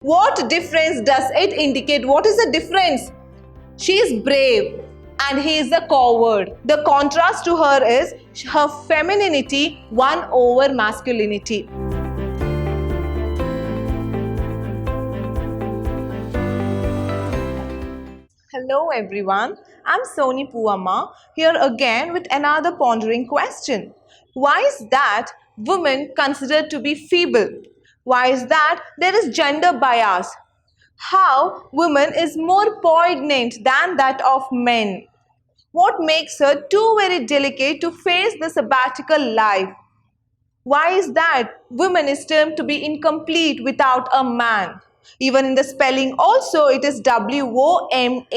What difference does it indicate? What is the difference? She is brave and he is a coward. The contrast to her is her femininity won over masculinity. Hello everyone, I'm Soni Puamma here again with another pondering question. Why is that women considered to be feeble? Why is that there is gender bias? How women is more poignant than that of men? What makes her too very delicate to face the sabbatical life? Why is that women is termed to be incomplete without a man? Even in the spelling also it is W-O-M-A-N.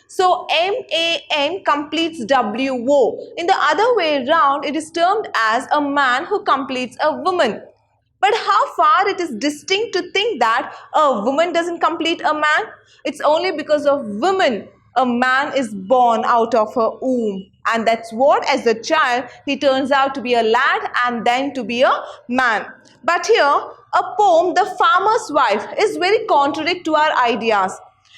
So M-A-N completes W-O. In the other way around it is termed as a man who completes a woman. But how far it is distinct to think that a woman doesn't complete a man? It's only because of women a man is born out of her womb. And that's what as a child he turns out to be a lad and then to be a man. But here a poem, The Farmer's Wife, is very contrary to our ideas.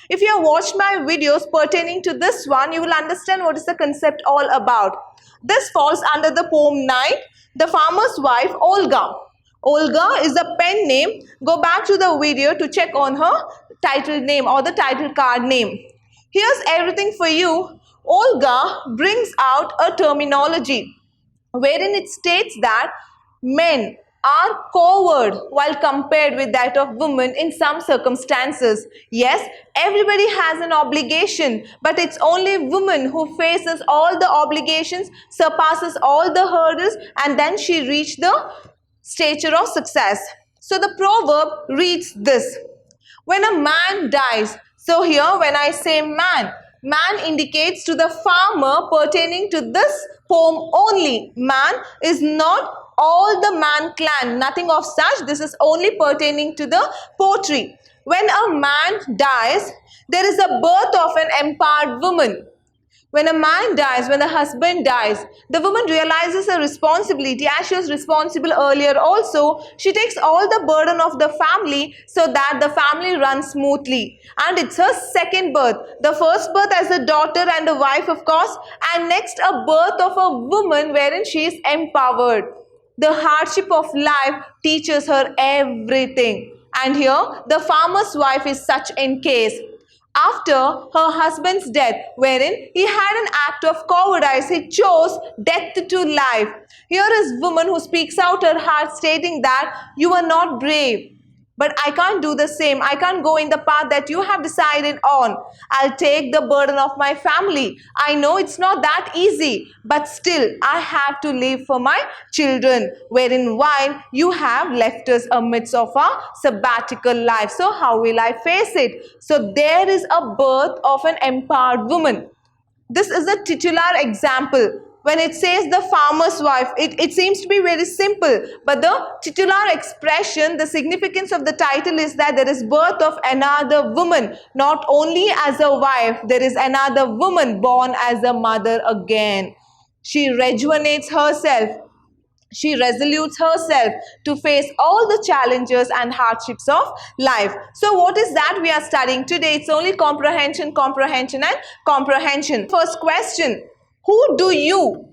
If you have watched my videos pertaining to this one, you will understand what is the concept all about. This falls under the poem 9, The Farmer's Wife, Olga. Olga is a pen name. Go back to the video to check on her title name or the title card name. Here's everything for you. Olga brings out a terminology wherein it states that men are coward while compared with that of women in some circumstances. Yes, everybody has an obligation, but it's only women who faces all the obligations, surpasses all the hurdles, and then she reaches the stature of success. So the proverb reads this: when a man dies. So here when I say man, man indicates to the farmer pertaining to this poem only. Man is not all the man clan, nothing of such. This is only pertaining to the poetry. When a man dies, there is a birth of an empowered woman. When a man dies, when the husband dies, the woman realizes her responsibility. As she was responsible earlier also, she takes all the burden of the family so that the family runs smoothly. And it's her second birth. The first birth as a daughter and a wife, of course, and next a birth of a woman wherein she is empowered. The hardship of life teaches her everything. And here, the farmer's wife is such in case. After her husband's death, wherein he had an act of cowardice, he chose death to life. Here is woman who speaks out her heart stating that you are not brave. But I can't do the same. I can't go in the path that you have decided on. I'll take the burden of my family. I know it's not that easy, but still I have to live for my children. Wherein while you have left us amidst of our sabbatical life. So how will I face it? So there is a birth of an empowered woman. This is a titular example. When it says the farmer's wife, it seems to be very simple. But the titular expression, the significance of the title is that there is birth of another woman. Not only as a wife, there is another woman born as a mother again. She rejuvenates herself. She resolutes herself to face all the challenges and hardships of life. So what is that we are studying today? It's only comprehension, comprehension and comprehension. First question. Who do you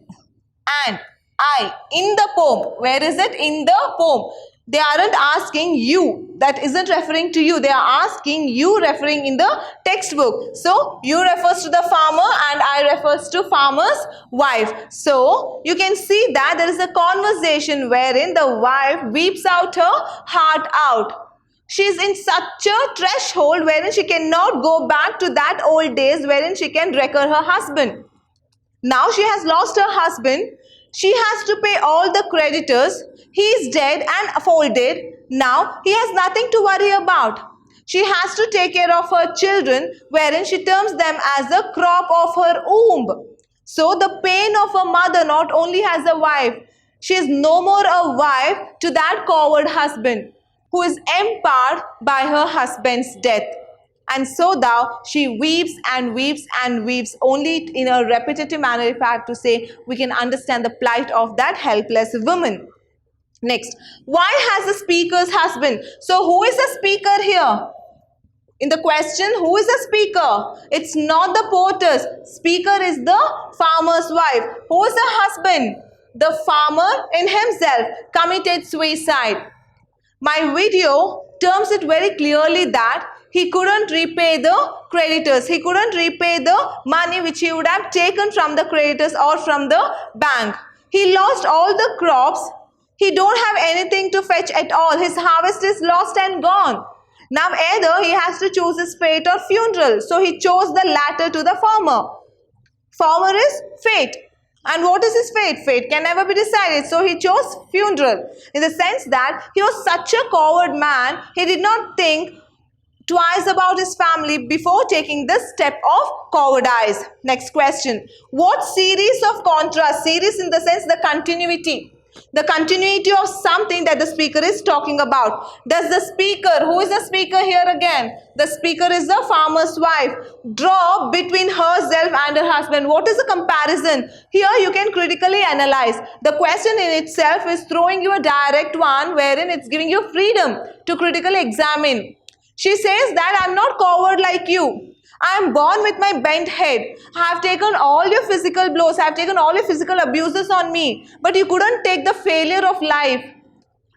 and I in the poem? Where is it? In the poem. They aren't asking you. That isn't referring to you. They are asking you referring in the textbook. So, you refers to the farmer and I refers to farmer's wife. So, you can see that there is a conversation wherein the wife weeps out her heart out. She is in such a threshold wherein she cannot go back to that old days wherein she can recur her husband. Now she has lost her husband. She has to pay all the creditors. He is dead and folded. Now he has nothing to worry about. She has to take care of her children wherein she terms them as the crop of her womb. So the pain of a mother not only has a wife. She is no more a wife to that coward husband who is empowered by her husband's death. And so thou, she weeps and weeps and weeps, only in a repetitive manner, if I have to say, we can understand the plight of that helpless woman. Next, why has the speaker's husband? So who is the speaker here? In the question, who is the speaker? It's not the porters. Speaker is the farmer's wife. Who is the husband? The farmer in himself committed suicide. My video terms it very clearly that he couldn't repay the creditors. He couldn't repay the money which he would have taken from the creditors or from the bank. He lost all the crops. He don't have anything to fetch at all. His harvest is lost and gone. Now either he has to choose his fate or funeral. So he chose the latter to the farmer. Farmer is fate. And what is his fate? Fate can never be decided. So he chose funeral. In the sense that he was such a coward man, he did not think twice about his family before taking this step of cowardice. Next question. What series of contrast? Series in the sense the continuity. The continuity of something that the speaker is talking about. Does the speaker, who is the speaker here again? The speaker is the farmer's wife. Draw between herself and her husband. What is the comparison? Here you can critically analyze. The question in itself is throwing you a direct one wherein it's giving you freedom to critically examine. She says that I'm not coward like you. I am born with my bent head. I have taken all your physical blows. I have taken all your physical abuses on me. But you couldn't take the failure of life.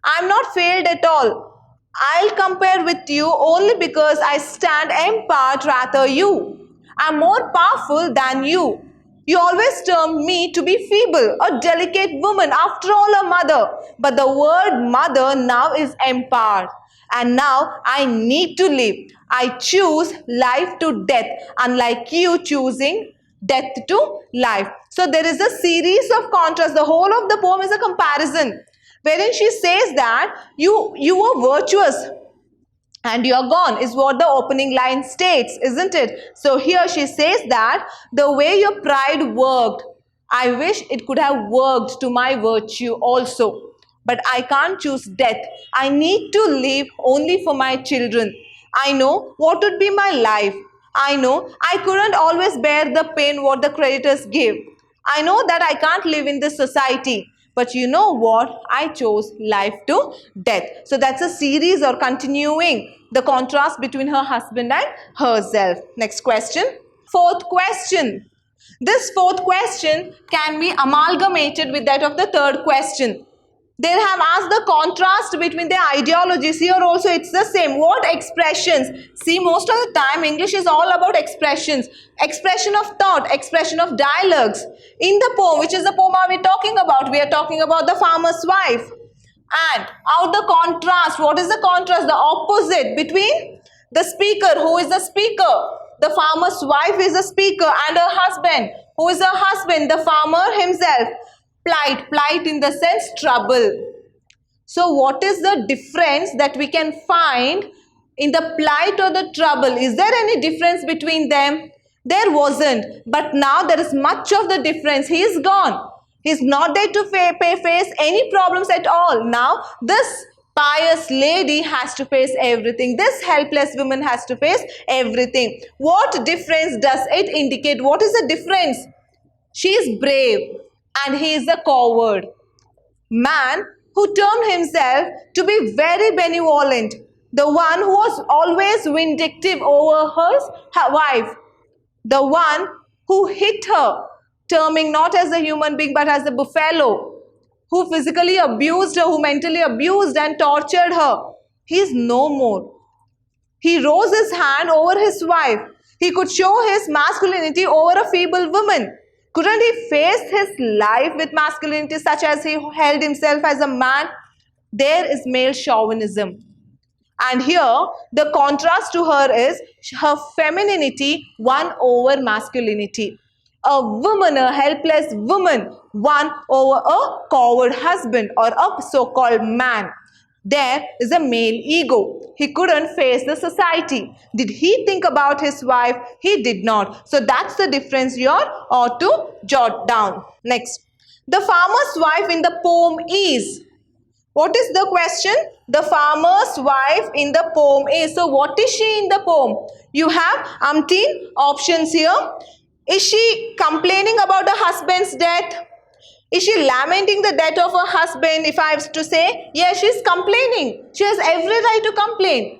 I am not failed at all. I'll compare with you only because I stand empowered rather you. I am more powerful than you. You always term me to be feeble, a delicate woman, after all a mother. But the word mother now is empowered. And now I need to live. I choose life to death, unlike you choosing death to life. So there is a series of contrasts. The whole of the poem is a comparison, wherein she says that you were virtuous and you are gone, is what the opening line states, isn't it? So here she says that the way your pride worked, I wish it could have worked to my virtue also. But I can't choose death. I need to live only for my children. I know what would be my life. I know I couldn't always bear the pain what the creditors give. I know that I can't live in this society. But you know what? I chose life to death. So that's a series or continuing the contrast between her husband and herself. Next question. Fourth question. This fourth question can be amalgamated with that of the third question. They have asked the contrast between their ideologies. Here also it's the same. What expressions? See, most of the time English is all about expressions. Expression of thought, expression of dialogues. In the poem, which is the poem are we talking about? We are talking about the farmer's wife. And out the contrast, what is the contrast? The opposite between the speaker. Who is the speaker? The farmer's wife is the speaker, and her husband. Who is her husband? The farmer himself. Plight in the sense trouble. So what is the difference that we can find in the plight or the trouble? Is there any difference between them? There wasn't, but now there is much of the difference. He is gone. He is not there to face any problems at all. Now this pious lady has to face everything. This helpless woman has to face everything. What difference does it indicate? What is the difference? She is brave and he is a coward. Man who termed himself to be very benevolent, the one who was always vindictive over her wife, the one who hit her, terming not as a human being but as a buffalo, who physically abused her, who mentally abused and tortured her. He is no more. He rose his hand over his wife. He could show his masculinity over a feeble woman. Couldn't he face his life with masculinity such as he held himself as a man? There is male chauvinism. And here the contrast to her is her femininity won over masculinity. A woman, a helpless woman, won over a coward husband or a so-called man. There is a male ego. He couldn't face the society. Did he think about his wife? He did not. So that's the difference you ought to jot down. Next. The farmer's wife in the poem is. What is the question? The farmer's wife in the poem is. So what is she in the poem? You have umpteen options here. Is she complaining about her husband's death? Is she lamenting the death of her husband? If I have to say, yes, she is complaining. She has every right to complain.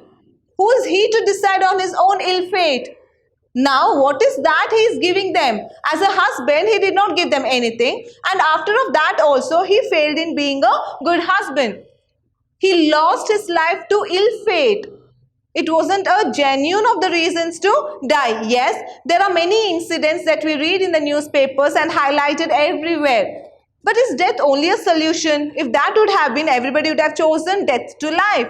Who is he to decide on his own ill fate? Now, what is that he is giving them? As a husband, he did not give them anything. And after of that also, he failed in being a good husband. He lost his life to ill fate. It wasn't a genuine of the reasons to die. Yes, there are many incidents that we read in the newspapers and highlighted everywhere. But is death only a solution? If that would have been, everybody would have chosen death to life.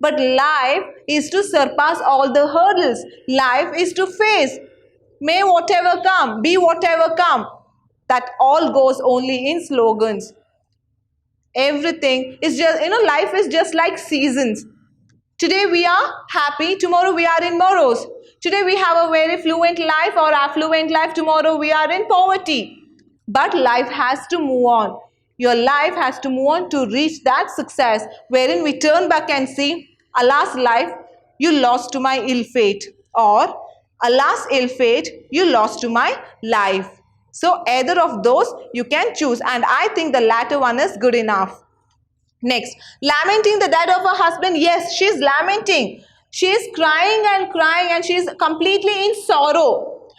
But life is to surpass all the hurdles. Life is to face. May whatever come, be whatever come. That all goes only in slogans. Everything is just, life is just like seasons. Today we are happy, tomorrow we are in morose. Today we have a very fluent life or affluent life, tomorrow we are in poverty. But life has to move on. Your life has to move on to reach that success wherein we turn back and see, alas life, you lost to my ill fate, or alas ill fate, you lost to my life. So either of those you can choose, and I think the latter one is good enough. Next, lamenting the death of her husband. Yes, she is lamenting. She is crying and she is completely in sorrow.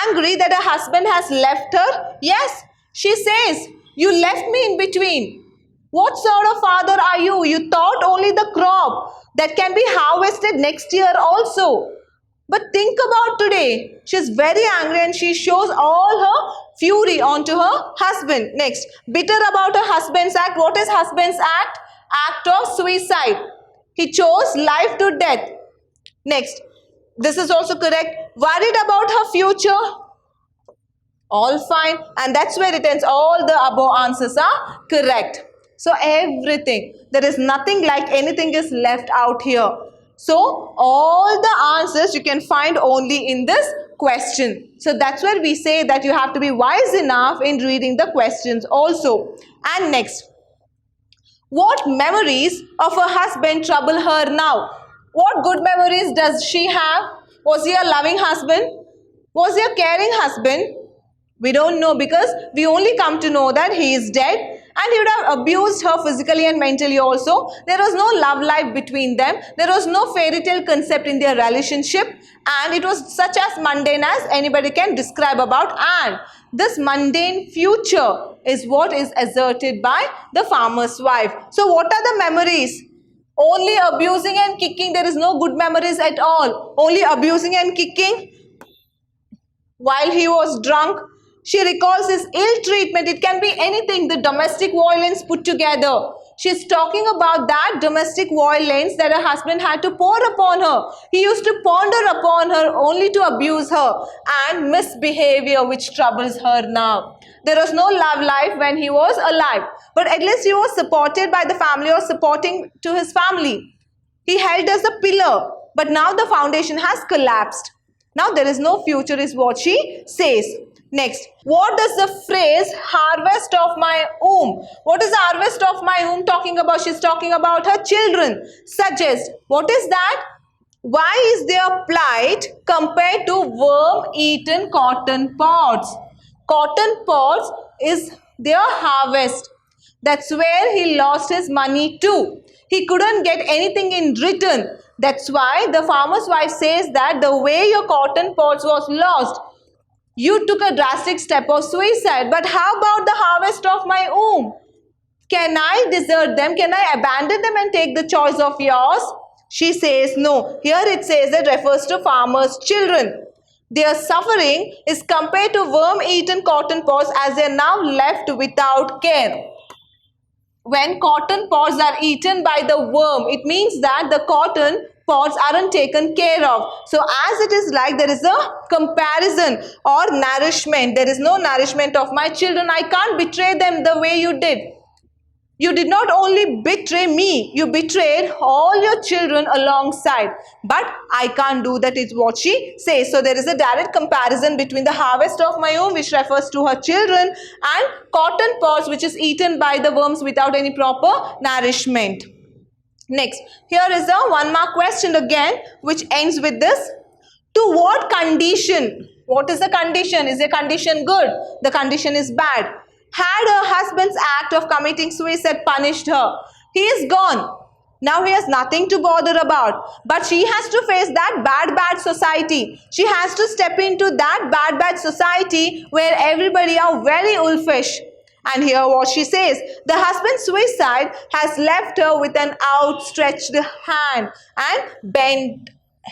Angry that her husband has left her. Yes, she says, you left me in between. What sort of father are you? You thought only the crop that can be harvested next year also. But think about today. She is very angry and she shows all her fury onto her husband. Next, bitter about her husband's act. What is husband's act? Act of suicide. He chose life to death. Next, this is also correct. Worried about her future. All fine. And that's where it ends. All the above answers are correct. So everything. There is nothing like anything is left out here. So all the answers you can find only in this question. So that's where we say that you have to be wise enough in reading the questions also. And next, what memories of her husband trouble her now? What good memories does she have? Was he a loving husband? Was he a caring husband? We don't know, because we only come to know that he is dead and he would have abused her physically and mentally also. There was no love life between them. There was no fairy tale concept in their relationship, and it was such as mundane as anybody can describe about. And this mundane future is what is asserted by the farmer's wife. So what are the memories? Only abusing and kicking. There is no good memories at all. Only abusing and kicking while he was drunk. She recalls his ill treatment. It can be anything, the domestic violence put together. She's talking about that domestic violence that her husband had to pour upon her. He used to ponder upon her only to abuse her, and misbehavior which troubles her now. There was no love life when he was alive, but at least he was supported by the family or supporting to his family. He held as a pillar, but now the foundation has collapsed. Now there is no future is what she says. Next, what does the phrase harvest of my womb? What is the harvest of my womb talking about? She's talking about her children. Suggest. What is that? Why is their plight compared to worm-eaten cotton pods? Cotton pods is their harvest. That's where he lost his money too. He couldn't get anything in return. That's why the farmer's wife says that the way your cotton pods was lost, you took a drastic step of suicide. But how about the harvest of my womb? Can I desert them? Can I abandon them and take the choice of yours? She says no. Here it says it refers to farmers' children. Their suffering is compared to worm-eaten cotton pods, as they are now left without care. When cotton pods are eaten by the worm, it means that the cotton pods aren't taken care of. So as it is like, there is a comparison or nourishment. There is no nourishment of my children. I can't betray them the way you did. You did not only betray me, you betrayed all your children alongside. But I can't do that, is what she says. So there is a direct comparison between the harvest of my womb, which refers to her children, and cotton pods, which is eaten by the worms without any proper nourishment. Next, here is a 1-mark question again, which ends with this. To what condition? What is the condition? Is the condition good? The condition is bad. had her husband's act of committing suicide punished her. He is gone. Now he has nothing to bother about. But she has to face that bad society. She has to step into that bad society where everybody are very wolfish. And here what she says, the husband's suicide has left her with an outstretched hand and bent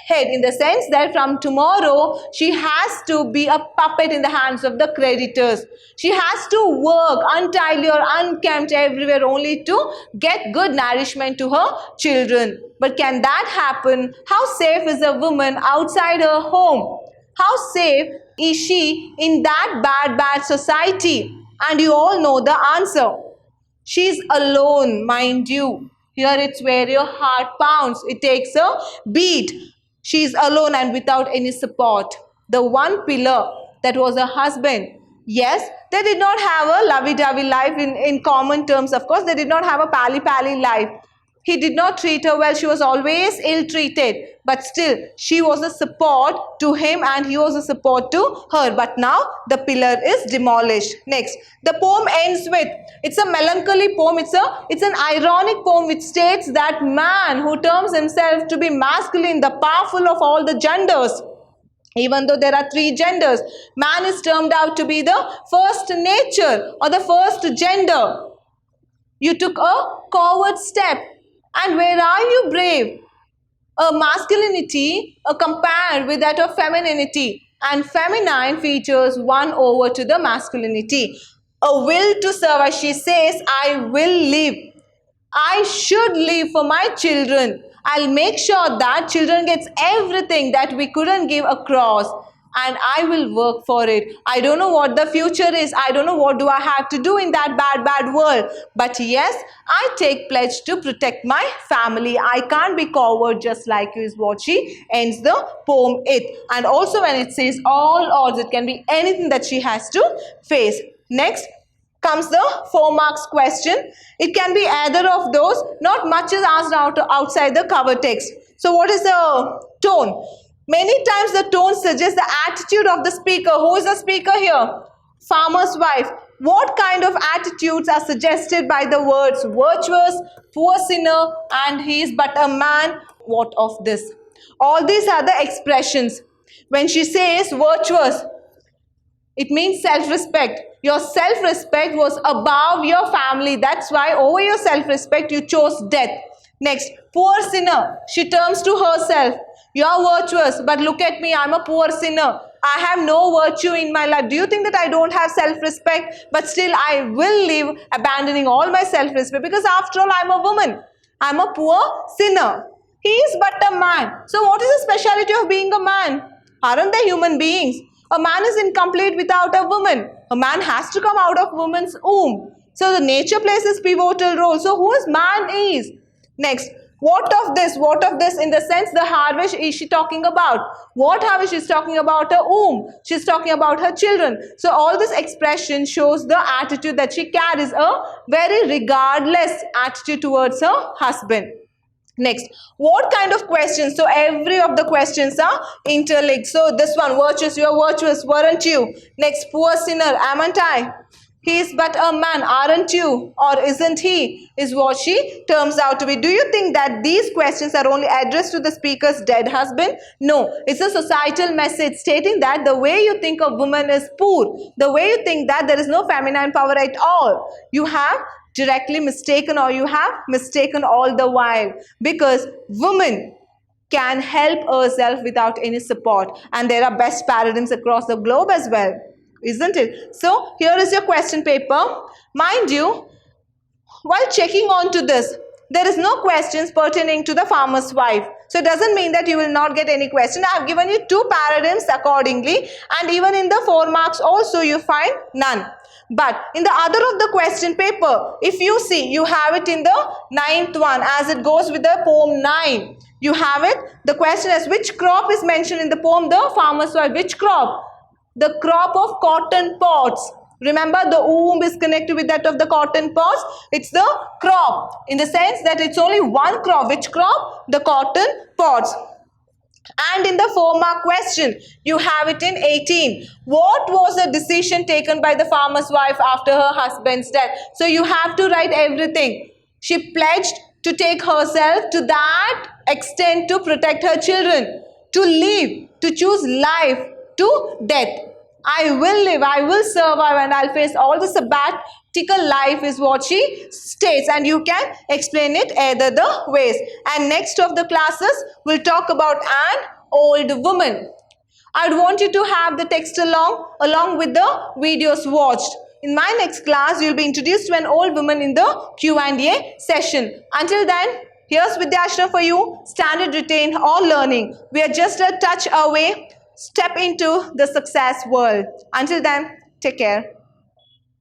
head, in the sense that from tomorrow she has to be a puppet in the hands of the creditors. She has to work untidy or unkempt everywhere only to get good nourishment to her children. But can that happen? How safe is a woman outside her home? How safe is she in that bad society? And you all know the answer. She's alone, mind you. Here it's where your heart pounds. It takes a beat. She's alone and without any support. The one pillar that was her husband. Yes, they did not have a lovey-dovey life in common terms. Of course, they did not have a pally-pally life. He did not treat her well. She was always ill-treated. But still, she was a support to him and he was a support to her. But now, the pillar is demolished. Next, the poem ends with, it's a melancholy poem. It's an ironic poem which states that man who terms himself to be masculine, the powerful of all the genders, even though there are 3 genders, man is termed out to be the first nature or the first gender. You took a coward step. And where are you brave? A masculinity compared with that of femininity. And feminine features won over to the masculinity. A will to serve, as she says, I will live. I should live for my children. I'll make sure that children gets everything that we couldn't give across. And I will work for it. I don't know what the future is. I don't know what do I have to do in that bad world. But yes, I take pledge to protect my family. I can't be coward just like you, is what she ends the poem with. And also when it says all odds, it can be anything that she has to face. Next comes the 4 marks question. It can be either of those. Not much is asked outside the cover text. So what is the tone? Many times the tone suggests the attitude of the speaker. Who is the speaker here? Farmer's wife. What kind of attitudes are suggested by the words virtuous, poor sinner, and he is but a man? What of this? All these are the expressions. When she says virtuous, it means self-respect. Your self-respect was above your family. That's why over your self-respect you chose death. Next, poor sinner. She turns to herself. You are virtuous, but look at me, I'm a poor sinner. I have no virtue in my life. Do you think that I don't have self-respect? But still I will live abandoning all my self-respect, because after all I'm a woman. I'm a poor sinner. He is but a man. So what is the speciality of being a man? Aren't they human beings? A man is incomplete without a woman. A man has to come out of woman's womb. So the nature plays this pivotal role. So who is man is? Next. What of this? What of this? In the sense, the harvest is she talking about? What harvest? She's talking about her womb. She's talking about her children. So all this expression shows the attitude that she carries, a very regardless attitude towards her husband. Next, what kind of questions? So every of the questions are interlinked. So this one, virtuous, you are virtuous, weren't you? Next, poor sinner, amn't I? He is but a man, aren't you? Or isn't he? Is what she terms out to be. Do you think that these questions are only addressed to the speaker's dead husband? No. It's a societal message stating that the way you think a woman is poor, the way you think that there is no feminine power at all, you have directly mistaken, or you have mistaken all the while. Because women can help herself without any support. And there are best paradigms across the globe as well. Isn't it? So here is your question paper. Mind you, while checking on to this, there is no questions pertaining to the farmer's wife. So it doesn't mean that you will not get any question. I have given you 2 paradigms accordingly, and even in the 4 marks also you find none. But in the other of the question paper, if you see, you have it in the 9th one, as it goes with the poem 9. You have it. The question is, which crop is mentioned in the poem The Farmer's Wife? Which crop? The crop of cotton pods. Remember, the womb is connected with that of the cotton pods. It's the crop, in the sense that it's only one crop. Which crop? The cotton pods. And in the 4-mark question, you have it in 18. What was the decision taken by the farmer's wife after her husband's death? So you have to write everything. She pledged to take herself to that extent to protect her children, to live, to choose life, to death. I will live, I will survive, and I'll face all the sabbatical life is what she states, and you can explain it either the ways. And next of the classes, we'll talk about an old woman. I'd want you to have the text along with the videos watched. In my next class, you'll be introduced to an old woman in the Q&A session. Until then, here's Vidhyaashram for you, standard retained or learning. We are just a touch away. Step into the success world. Until then, take care.